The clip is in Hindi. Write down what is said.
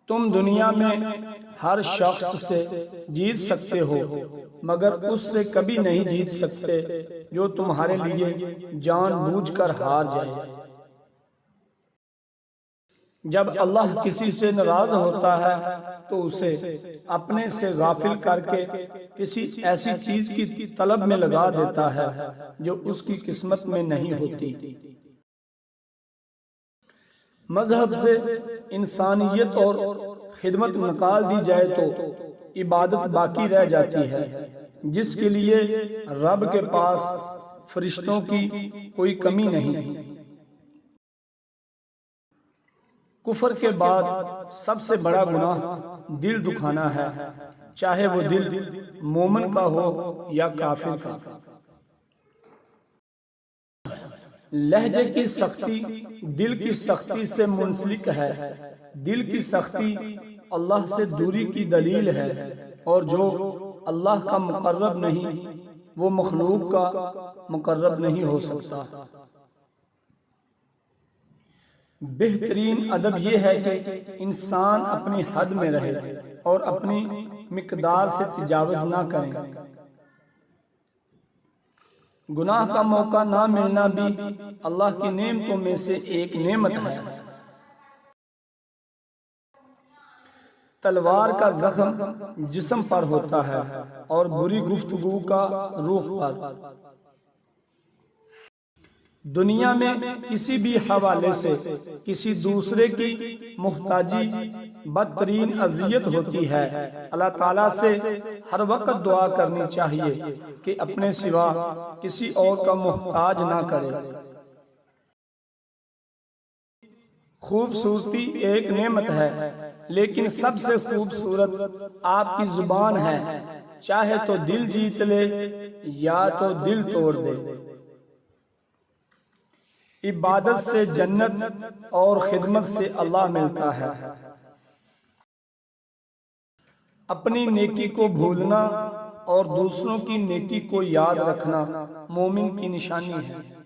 तुम दुनिया में हर शख्स से जीत सकते हो, मगर उससे कभी नहीं जीत सकते जो तुम्हारे लिए जानबूझकर हार जाए। जब अल्लाह किसी से नाराज होता है तो उसे अपने से गाफिल करके किसी ऐसी चीज की तलब में लगा देता है जो उसकी किस्मत में नहीं होती। मजहब से इंसानियत और खिदमत निकाल दी जाए तो इबादत बाकी रह जाती है, जिसके लिए रब के पास फरिश्तों की कोई कमी नहीं। कुफर के बाद सबसे बड़ा गुनाह दिल दुखाना है, चाहे वो दिल मोमिन का हो या काफिर का। लहजे की सख्ती दिल की सख्ती से मुंसलिक है। दिल की सख्ती अल्लाह से दूरी की दलील है, और जो अल्लाह का मुकर्रब नहीं वो मखलूक का मुकर्रब नहीं हो सकता। बेहतरीन अदब यह है कि इंसान अपनी हद में रहे और अपनी मिकदार से तजावुज़ ना करें। गुनाह का मौका ना मिलना भी अल्लाह की नेमतों में से एक नेमत है। तलवार का जख्म जिस्म पर होता है और बुरी गुफ्तगू का रूह पर। दुनिया में किसी भी हवाले से किसी दूसरे की मुहताजी बदतरीन अजियत होती है। अल्लाह ताला से हर वक्त दुआ करनी चाहिए कि अपने सिवा किसी और का मुहताज ना करे। खूबसूरती एक नेमत है, लेकिन सबसे खूबसूरत आपकी जुबान है, चाहे तो दिल जीत ले या तो दिल तोड़ दे। इबादत से जन्नत और खिदमत से अल्लाह मिलता है। अपनी नेकी को भूलना और दूसरों की नेकी को याद रखना मोमिन की निशानी है।